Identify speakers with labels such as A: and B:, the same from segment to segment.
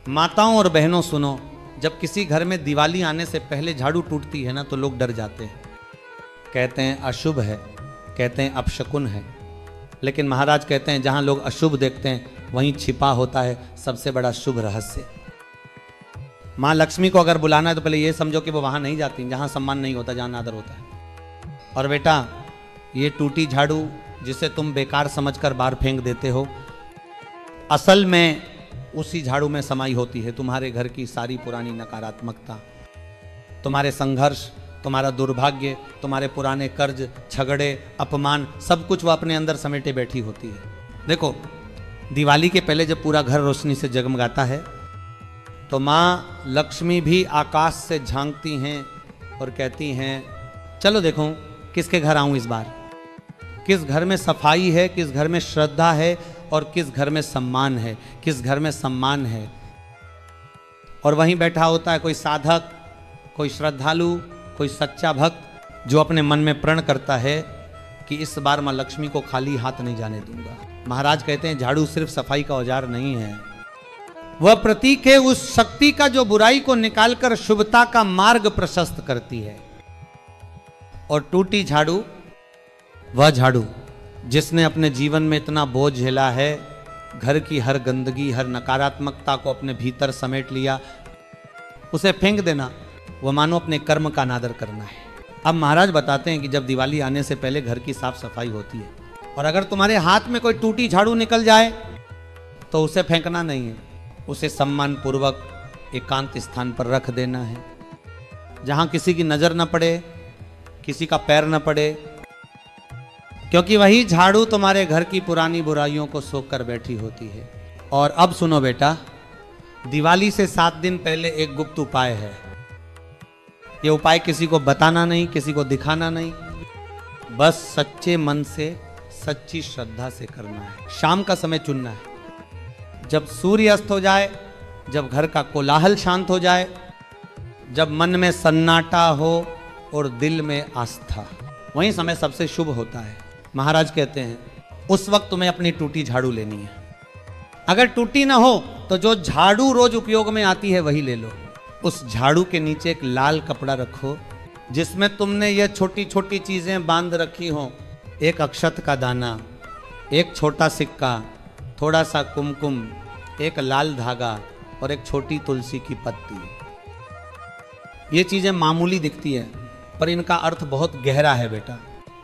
A: माताओं और बहनों सुनो, जब किसी घर में दिवाली आने से पहले झाड़ू टूटती है ना तो लोग डर जाते हैं, कहते हैं अशुभ है, कहते हैं अपशकुन है। लेकिन महाराज कहते हैं जहां लोग अशुभ देखते हैं वहीं छिपा होता है सबसे बड़ा शुभ रहस्य। माँ लक्ष्मी को अगर बुलाना है तो पहले ये समझो कि वो वहां नहीं जाती जहां सम्मान नहीं होता, जहां आदर होता है। और बेटा ये टूटी झाड़ू जिसे तुम बेकार समझकर बाहर फेंक देते हो, असल में उसी झाड़ू में समाई होती है तुम्हारे घर की सारी पुरानी नकारात्मकता, तुम्हारे संघर्ष, तुम्हारा दुर्भाग्य, तुम्हारे पुराने कर्ज, झगड़े, अपमान, सब कुछ वो अपने अंदर समेटे बैठी होती है। देखो दिवाली के पहले जब पूरा घर रोशनी से जगमगाता है तो माँ लक्ष्मी भी आकाश से झांकती हैं और कहती हैं चलो देखो किसके घर आऊं इस बार, किस घर में सफाई है, किस घर में श्रद्धा है और किस घर में सम्मान है, किस घर में सम्मान है। और वहीं बैठा होता है कोई साधक, कोई श्रद्धालु, कोई सच्चा भक्त जो अपने मन में प्रण करता है कि इस बार मां लक्ष्मी को खाली हाथ नहीं जाने दूंगा। महाराज कहते हैं झाड़ू सिर्फ सफाई का औजार नहीं है, वह प्रतीक है उस शक्ति का जो बुराई को निकालकर शुभता का मार्ग प्रशस्त करती है। और टूटी झाड़ू वह झाड़ू जिसने अपने जीवन में इतना बोझ झेला है, घर की हर गंदगी, हर नकारात्मकता को अपने भीतर समेट लिया, उसे फेंक देना वो मानो अपने कर्म का अनादर करना है। अब महाराज बताते हैं कि जब दिवाली आने से पहले घर की साफ सफाई होती है और अगर तुम्हारे हाथ में कोई टूटी झाड़ू निकल जाए तो उसे फेंकना नहीं है, उसे सम्मान पूर्वक एकांत स्थान पर रख देना है जहां किसी की नजर न पड़े, किसी का पैर न पड़े, क्योंकि वही झाड़ू तुम्हारे घर की पुरानी बुराइयों को सोख कर बैठी होती है। और अब सुनो बेटा, दिवाली से 7 दिन पहले एक गुप्त उपाय है। ये उपाय किसी को बताना नहीं, किसी को दिखाना नहीं, बस सच्चे मन से, सच्ची श्रद्धा से करना है। शाम का समय चुनना है, जब सूर्य अस्त हो जाए, जब घर का कोलाहल शांत हो जाए, जब मन में सन्नाटा हो और दिल में आस्था, वही समय सबसे शुभ होता है। महाराज कहते हैं उस वक्त तुम्हें अपनी टूटी झाड़ू लेनी है। अगर टूटी ना हो तो जो झाड़ू रोज उपयोग में आती है वही ले लो। उस झाड़ू के नीचे एक लाल कपड़ा रखो जिसमें तुमने ये छोटी छोटी चीजें बांध रखी हो, एक अक्षत का दाना, एक छोटा सिक्का, थोड़ा सा कुमकुम, एक लाल धागा और एक छोटी तुलसी की पत्ती। ये चीजें मामूली दिखती है पर इनका अर्थ बहुत गहरा है बेटा।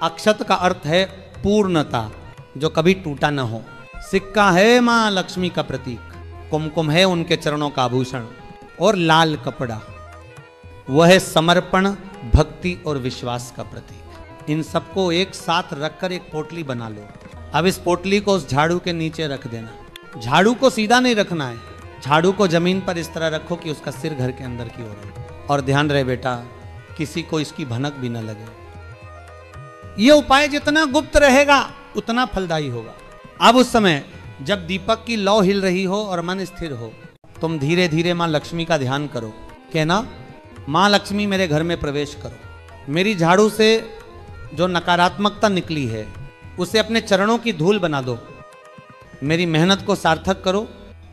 A: अक्षत का अर्थ है पूर्णता, जो कभी टूटा न हो। सिक्का है मां लक्ष्मी का प्रतीक, कुमकुम है उनके चरणों का आभूषण और लाल कपड़ा वह है समर्पण, भक्ति और विश्वास का प्रतीक। इन सबको एक साथ रखकर एक पोटली बना लो। अब इस पोटली को उस झाड़ू के नीचे रख देना। झाड़ू को सीधा नहीं रखना है, झाड़ू को जमीन पर इस तरह रखो कि उसका सिर घर के अंदर की ओर हो। और ध्यान रहे बेटा, किसी को इसकी भनक भी न लगे। ये उपाय जितना गुप्त रहेगा उतना फलदायी होगा। अब उस समय जब दीपक की लौ हिल रही हो और मन स्थिर हो, तुम धीरे धीरे मां लक्ष्मी का ध्यान करो। कहना मां लक्ष्मी मेरे घर में प्रवेश करो, मेरी झाड़ू से जो नकारात्मकता निकली है उसे अपने चरणों की धूल बना दो, मेरी मेहनत को सार्थक करो,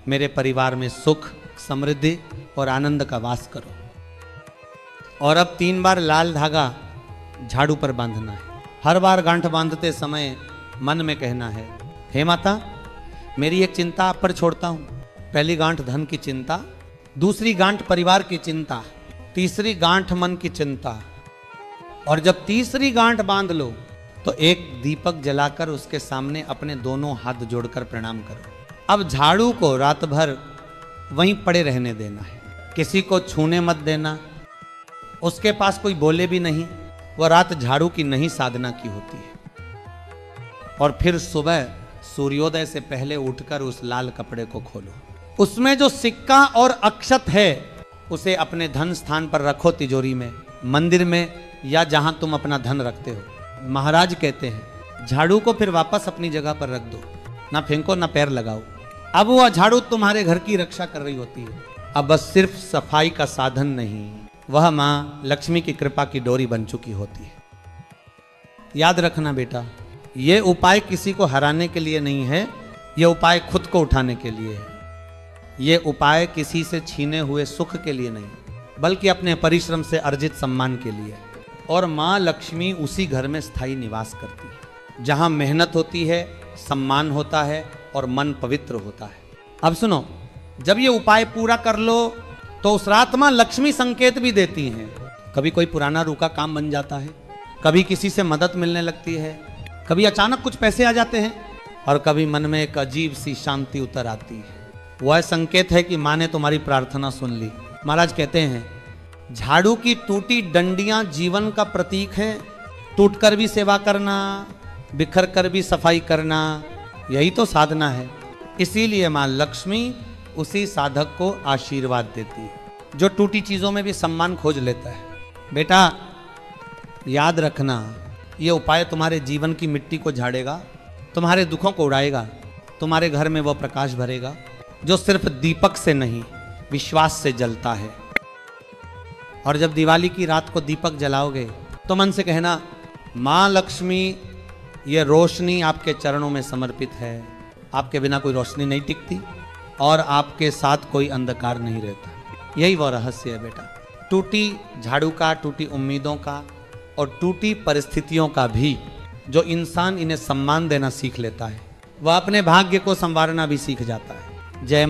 A: मेरे परिवार में सुख, समृद्धि और आनंद का वास करो। और अब 3 बार लाल धागा झाड़ू पर बांधना है। हर बार गांठ बांधते समय मन में कहना है, हे माता मेरी एक चिंता आप पर छोड़ता हूं। पहली गांठ धन की चिंता, दूसरी गांठ परिवार की चिंता, तीसरी गांठ मन की चिंता। और जब तीसरी गांठ बांध लो तो एक दीपक जलाकर उसके सामने अपने दोनों हाथ जोड़कर प्रणाम करो। अब झाड़ू को रात भर वहीं पड़े रहने देना है, किसी को छूने मत देना, उसके पास कोई बोले भी नहीं। वह रात झाड़ू की नहीं साधना की होती है। और फिर सुबह सूर्योदय से पहले उठकर उस लाल कपड़े को खोलो, उसमें जो सिक्का और अक्षत है उसे अपने धन स्थान पर रखो, तिजोरी में, मंदिर में या जहां तुम अपना धन रखते हो। महाराज कहते हैं झाड़ू को फिर वापस अपनी जगह पर रख दो, ना फेंको ना पैर लगाओ। अब वह झाड़ू तुम्हारे घर की रक्षा कर रही होती है। अब बस सिर्फ सफाई का साधन नहीं, वह मां लक्ष्मी की कृपा की डोरी बन चुकी होती है। याद रखना बेटा, यह उपाय किसी को हराने के लिए नहीं है, यह उपाय खुद को उठाने के लिए है। ये उपाय किसी से छीने हुए सुख के लिए नहीं, बल्कि अपने परिश्रम से अर्जित सम्मान के लिए। और माँ लक्ष्मी उसी घर में स्थायी निवास करती है जहाँ मेहनत होती है, सम्मान होता है और मन पवित्र होता है। अब सुनो, जब ये उपाय पूरा कर लो तो उस रात माँ लक्ष्मी संकेत भी देती हैं। कभी कोई पुराना रुका काम बन जाता है, कभी किसी से मदद मिलने लगती है, कभी अचानक कुछ पैसे आ जाते हैं, और कभी मन में एक अजीब सी शांति उतर आती है। वह संकेत है कि माँ ने तुम्हारी प्रार्थना सुन ली। महाराज कहते हैं, झाड़ू की टूटी डंडियां जीवन का प्रतीक है। टूटकर भी सेवा करना, बिखर कर भी सफाई करना, यही तो साधना है। इसीलिए माँ लक्ष्मी उसी साधक को आशीर्वाद देती है जो टूटी चीजों में भी सम्मान खोज लेता है। बेटा याद रखना, ये उपाय तुम्हारे जीवन की मिट्टी को झाड़ेगा, तुम्हारे दुखों को उड़ाएगा, तुम्हारे घर में वो प्रकाश भरेगा जो सिर्फ दीपक से नहीं, विश्वास से जलता है। और जब दिवाली की रात को दीपक जलाओगे तो मन से कहना, माँ लक्ष्मी ये रोशनी आपके चरणों में समर्पित है। आपके बिना कोई रोशनी नहीं टिकती और आपके साथ कोई अंधकार नहीं रहता। यही वो रहस्य है बेटा। टूटी झाड़ू का, टूटी उम्मीदों का और टूटी परिस्थितियों का भी जो इंसान इन्हें सम्मान देना सीख लेता है, वह अपने भाग्य को संवारना भी सीख जाता है। जय